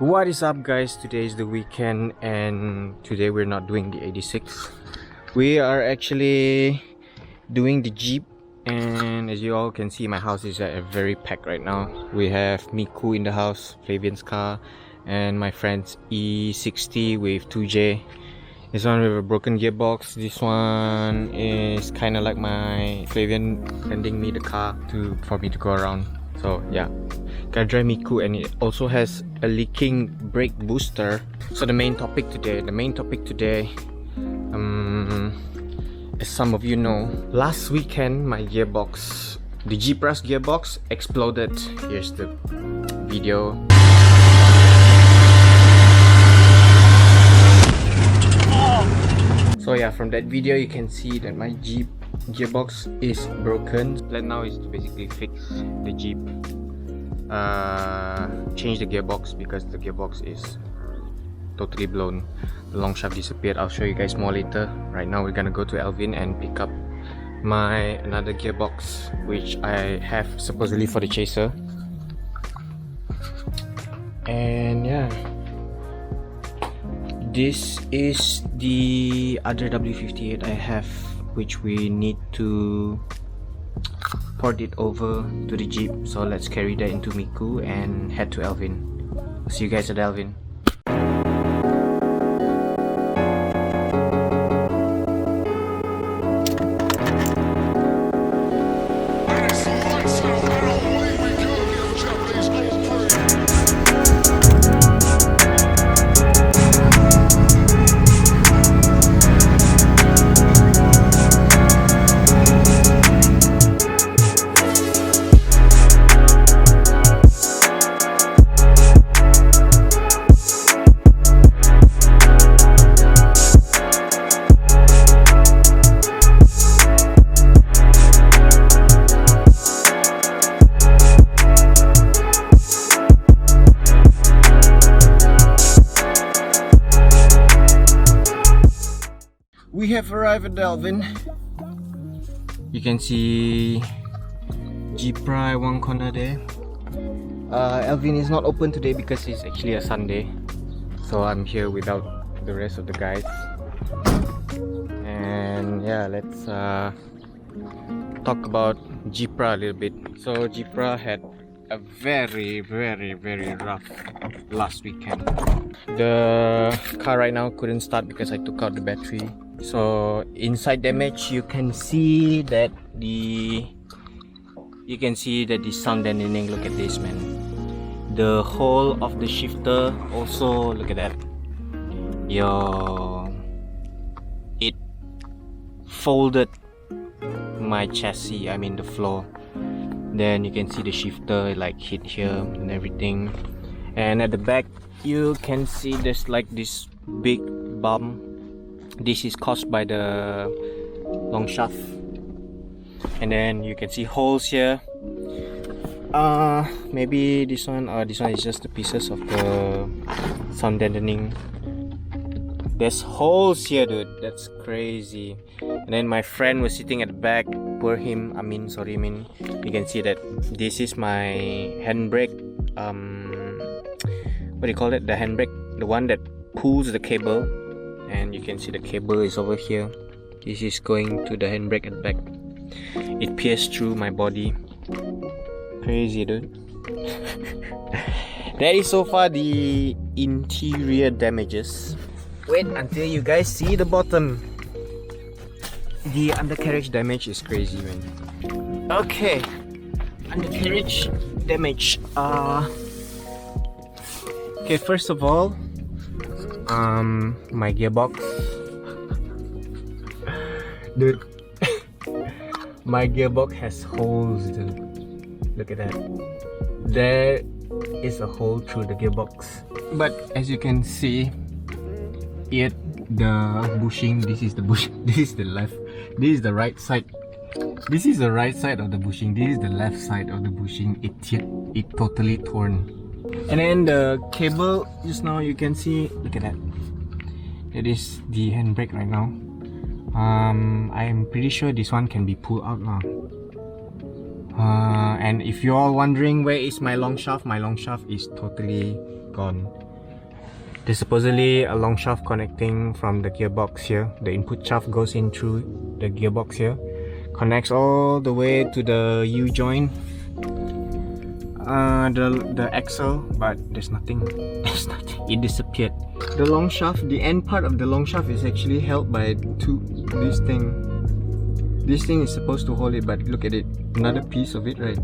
What is up, guys? Today is the weekend and today we're not doing the 86. We are actually doing the Jeep, and as you all can see, my house is very packed right now. We have Miku in the house, Flavian's car, and my friend's E60 with 2J. This one with a broken gearbox. This one is kind of like my Flavian lending me the car for me to go around. So yeah, gotta drive Miku, and it also has a leaking brake booster. So the main topic today, as some of you know, last weekend my gearbox, the Jeepra's gearbox, exploded. Here's the video. So yeah, from that video you can see that my Jeep gearbox is broken. Plan now is to basically fix the Jeep, change the gearbox because the gearbox is totally blown. The long shaft disappeared. I'll show you guys more later. Right now we're gonna go to Alvin and pick up my another gearbox, which I have supposedly for the Chaser. And yeah, this is the other W58 I have, which we need to port it over to the Jeep. So let's carry that into Miku and head to Alvin. See you guys at Alvin. We have arrived at Alvin. You can see Jeepra one corner there. Alvin is not open today because it's actually a Sunday, so I'm here without the rest of the guys. And yeah, let's talk about Jeepra a little bit. So Jeepra had a very rough last weekend. The car right now couldn't start because I took out the battery. So inside damage, you can see that the sound deadening. Look at this, man. The whole of the shifter also, look at that. Yo, it folded my chassis, I mean the floor. Then you can see the shifter like hit here and everything. And at the back you can see there's like this big bump. This is caused by the long shaft. And then you can see holes here. Maybe this one is just the pieces of the sound deadening. There's holes here, dude. That's crazy. And then my friend was sitting at the back. Poor him. You can see that this is my handbrake. What do you call it? The handbrake, the one that pulls the cable. And you can see the cable is over here. This is going to the handbrake at the back. It pierced through my body. Crazy, dude. That is so far the interior damages. Wait until you guys see the bottom. The undercarriage damage is crazy, man. Okay, undercarriage damage. Okay, first of all, my gearbox, dude. My gearbox has holes, dude. Look at that. There is a hole through the gearbox, but as you can see, the bushing, this is the bushing, this is the left, this is the right side, this is the right side of the bushing, this is the left side of the bushing. It totally torn. And then the cable, just now you can see, look at that. It is the handbrake right now. I'm pretty sure this one can be pulled out now. And if you're all wondering where is my long shaft is totally gone. There's supposedly a long shaft connecting from the gearbox here. The input shaft goes in through the gearbox here, connects all the way to the U-joint, the axle, but there's nothing. There's nothing. It disappeared. The long shaft, the end part of the long shaft is actually held by this thing. This thing is supposed to hold it, but look at it. Another piece of it, right,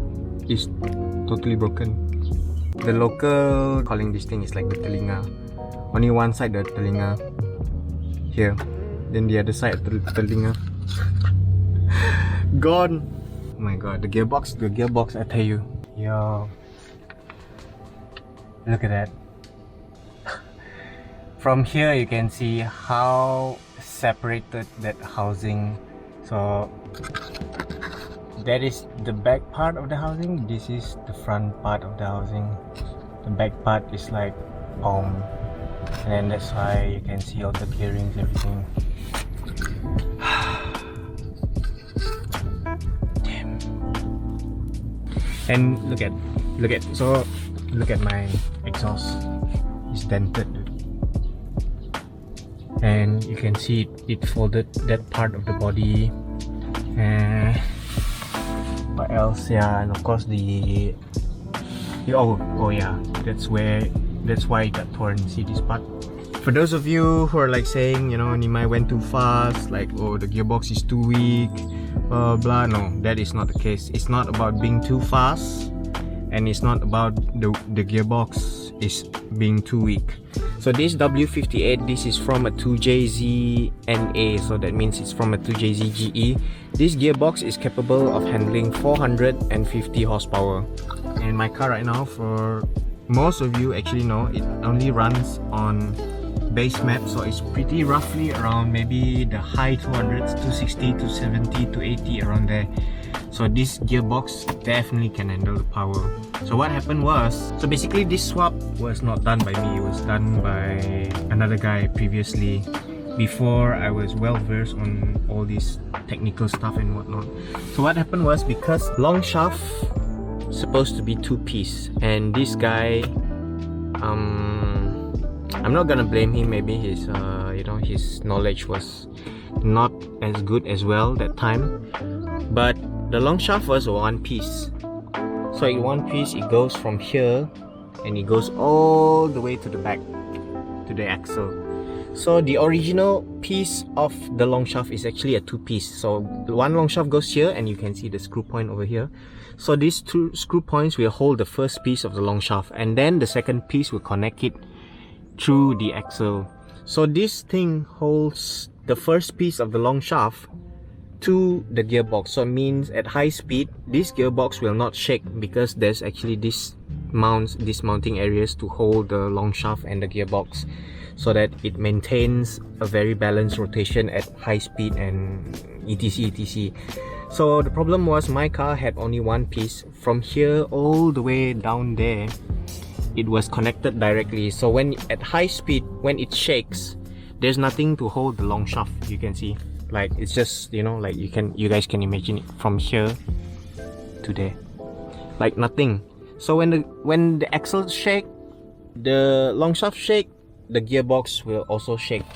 is totally broken. The local calling this thing is like the telinga. Only one side the telinga here, then the other side the telinga gone. Oh my god, the gearbox, I tell you. Yo, look at that. From here you can see how separated that housing. So that is the back part of the housing, this is the front part of the housing. The back part is like and then that's why you can see all the gearings, everything. Damn. And look at my exhaust. It's dented, and you can see it folded that part of the body. And what else? Yeah, and of course oh yeah, that's why it got torn. See this part? For those of you who are like saying, you know, Nimai went too fast, like, oh, the gearbox is too weak, blah blah. No, that is not the case. It's not about being too fast, and it's not about the gearbox is being too weak. So this W58, this is from a 2JZNA, so that means it's from a 2JZGE. This gearbox is capable of handling 450 horsepower. And my car right now, for most of you actually know, it only runs on base map, so it's pretty roughly around maybe the high 200s, 260, 270, 280, around there. So this gearbox definitely can handle the power. So what happened was, so basically this swap was not done by me, it was done by another guy previously, before I was well versed on all this technical stuff and whatnot. So what happened was, because long shaft supposed to be two-piece, and this guy, I'm not gonna blame him, maybe his his knowledge was not as good as well that time, but the long shaft was one piece. So in one piece it goes from here and it goes all the way to the back, to the axle. So the original piece of the long shaft is actually a two-piece. So one long shaft goes here, and you can see the screw point over here. So these two screw points will hold the first piece of the long shaft, and then the second piece will connect it through the axle. So this thing holds the first piece of the long shaft to the gearbox. So it means at high speed this gearbox will not shake, because there's actually these mounting areas to hold the long shaft and the gearbox, so that it maintains a very balanced rotation at high speed and etc. So the problem was, my car had only one piece. From here all the way down there it was connected directly, so when at high speed, when it shakes, there's nothing to hold the long shaft. You can see, like, it's just, you know, like you guys can imagine it from here to there, like nothing. So when the axle shake, the long shaft shake, the gearbox will also shake.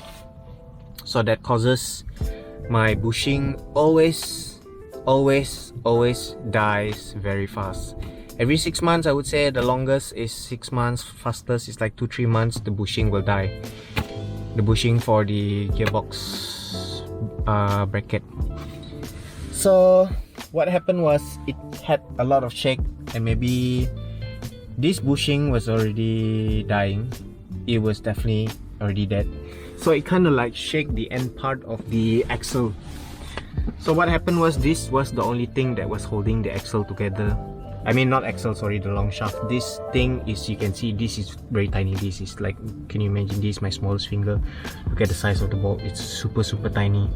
So that causes my bushing always dies very fast. Every 6 months, I would say. The longest is 6 months, fastest is like 2-3 months, the bushing will die. The bushing for the gearbox bracket. So what happened was, it had a lot of shake, and maybe this bushing was already dying. It was definitely already dead. So it kind of like shake the end part of the axle. So what happened was, this was the only thing that was holding the axle together. I mean, not axle, sorry, the long shaft. This thing is, you can see, this is very tiny. This is like, can you imagine, this is my smallest finger. Look at the size of the bolt, it's super tiny.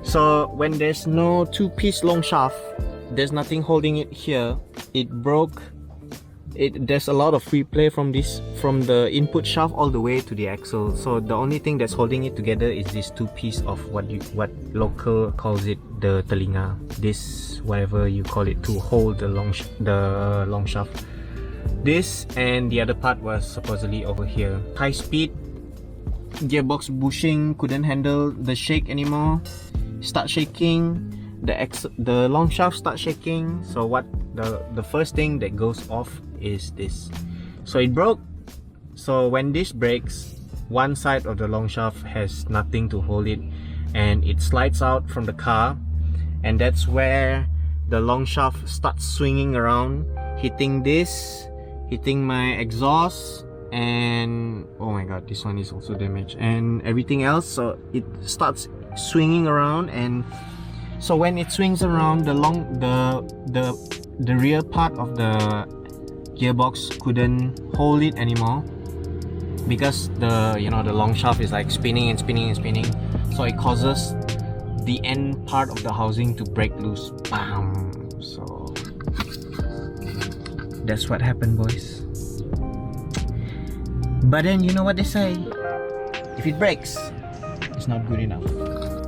So when there's no two-piece long shaft, there's nothing holding it here, it broke. There's a lot of free play from the input shaft all the way to the axle. So the only thing that's holding it together is this two-piece of what local calls it the telinga. This, whatever you call it, to hold the long shaft. This, and the other part was supposedly over here. High speed, gearbox bushing couldn't handle the shake anymore. Start shaking. The long shaft start shaking. So what the first thing that goes off is this. So it broke. So when this breaks, one side of the long shaft has nothing to hold it, and it slides out from the car, and that's where the long shaft starts swinging around, hitting this, hitting my exhaust, and oh my god, this one is also damaged, and everything else. So it starts swinging around, and so when it swings around, the rear part of the gearbox couldn't hold it anymore, because the long shaft is like spinning and spinning and spinning. So it causes the end part of the housing to break loose. Bam! So that's what happened, boys. But then you know what they say, if it breaks, it's not good enough.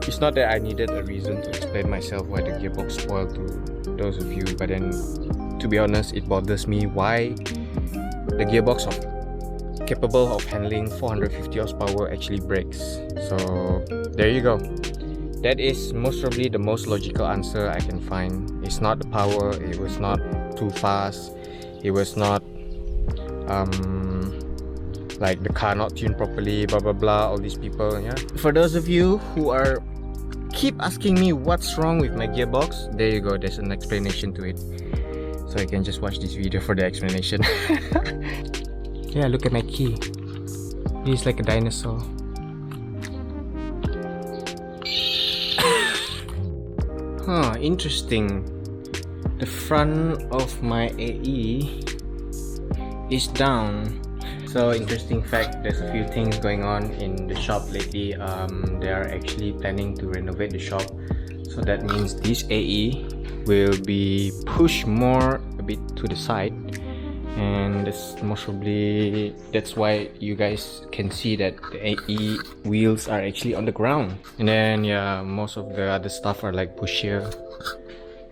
It's not that I needed a reason to explain myself why the gearbox spoiled to those of you, but then to be honest, it bothers me why the gearbox capable of handling 450 horsepower actually breaks. So there you go. That is most probably the most logical answer I can find. It's not the power, it was not too fast, it was not like the car not tuned properly, blah blah blah, all these people. Yeah, for those of you who are keep asking me what's wrong with my gearbox, there you go, there's an explanation to it. So you can just watch this video for the explanation. Yeah, look at my key. He's like a dinosaur. Huh, interesting. The front of my AE is down. So interesting fact, there's a few things going on in the shop lately. They are actually planning to renovate the shop. So that means this AE will be pushed more a bit to the side. And that's most probably, that's why you guys can see that the AE wheels are actually on the ground. And then yeah, most of the other stuff are like pushier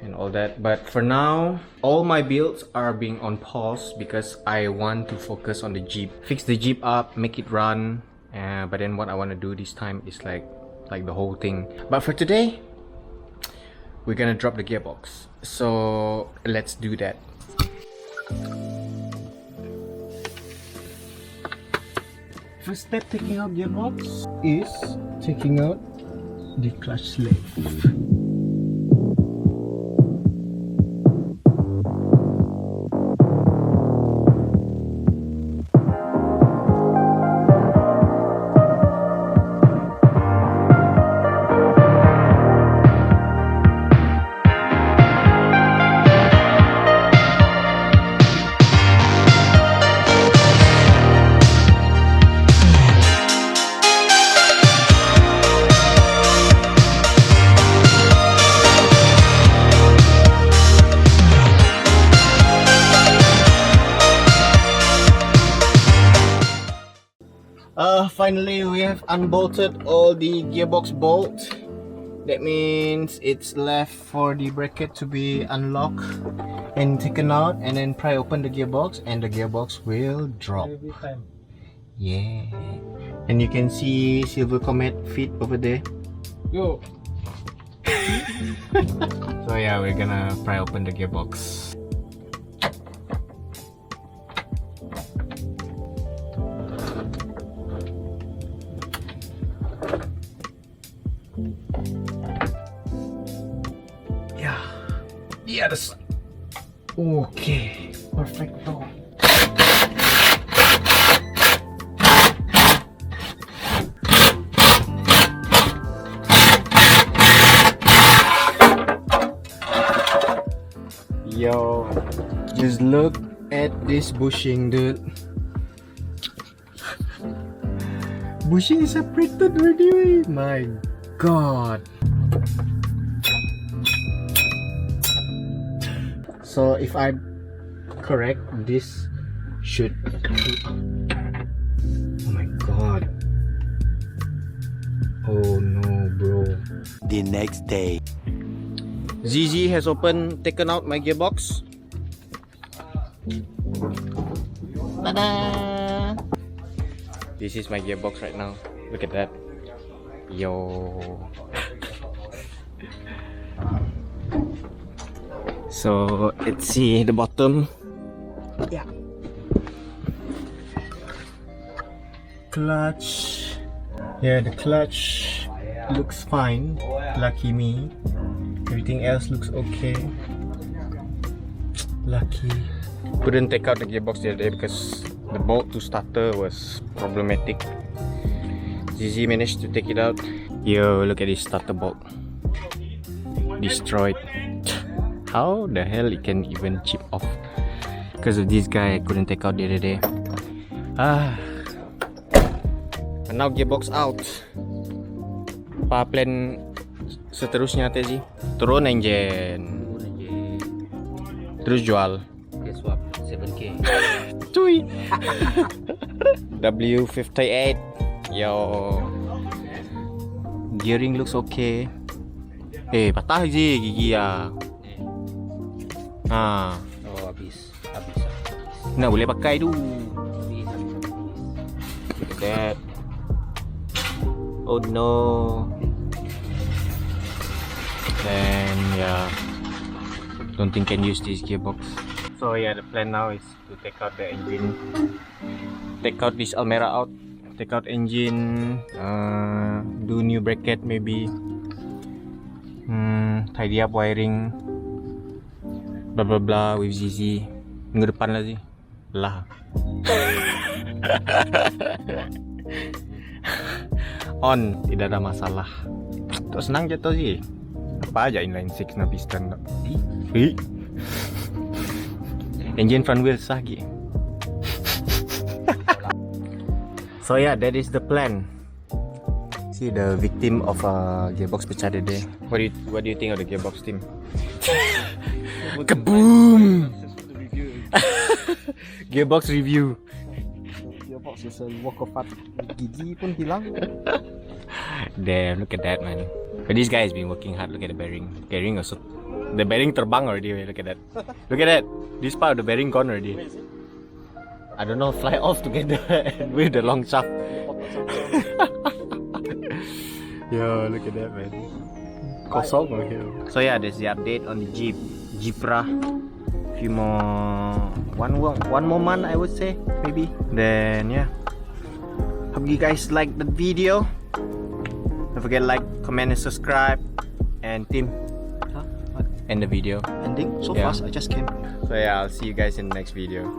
and all that. But for now, all my builds are being on pause because I want to focus on the Jeep. Fix the Jeep up, make it run. But then what I want to do this time is like the whole thing. But for today, we're gonna drop the gearbox. So let's do that. First step taking out gearbox is taking out the clutch sleeve. Finally, we have unbolted all the gearbox bolts. That means it's left for the bracket to be unlocked and taken out, and then pry open the gearbox, and the gearbox will drop. Yeah, and you can see Silver Comet feet over there. Yo. So yeah, we're gonna pry open the gearbox. Yeah, that's okay. Perfecto. Yo, just look at this bushing, dude. Bushing is separated already. My god. So if I'm correct, this should... Oh my god. Oh no, bro. The next day. ZZ has taken out my gearbox. Ta-da! This is my gearbox right now. Look at that. Yo. So let's see the bottom. Yeah. Clutch. Yeah, the clutch looks fine. Lucky me. Everything else looks okay. Lucky. Couldn't take out the gearbox the other day because the bolt to starter was problematic. ZZ managed to take it out. Yo, look at this starter bolt. Destroyed. How the hell it can even chip off? Because of this guy, I couldn't take out the other day. And now gearbox out. Apa plan seterusnya Tezi? Turun engine. Terus jual. Dia swap 7K. Cuy. W58. Yo. Gearing looks okay. Patah je gigi ya. Oh, habis. Nak boleh pakai tu. Habis. Look at that. Oh no. Then yeah, don't think can use this gearbox. So yeah, the plan now is to take out the engine, take out this Almera out, take out engine, do new bracket maybe, tidy up wiring, blah blah blah with ZZ. Minggu depan lah sih lah. On, tidak ada masalah. Tuh senang jatuh sih. Apa aja inline 6 na piston. Engine front wheel sah gi. So yeah, that is the plan. See the victim of a gearbox pecah today. What do you think of the gearbox team? Kaboom! Gearbox review. Gearbox is a work of art. Gigi pun hilang. Damn, look at that, man. But this guy has been working hard. Look at the bearing. Bearing also. The bearing terbang already. Look at that. Look at that. This part of the bearing gone already. I don't know. Fly off together with the long shaft. Yo, look at that, man. Kosong over here. So yeah, there's the update on the Jeepra. Few more, one more month, I would say, maybe. Then yeah. Hope you guys liked the video. Don't forget to like, comment, and subscribe. And Tim, What? end the video. Ending? So Yeah. fast, I just came. So yeah, I'll see you guys in the next video.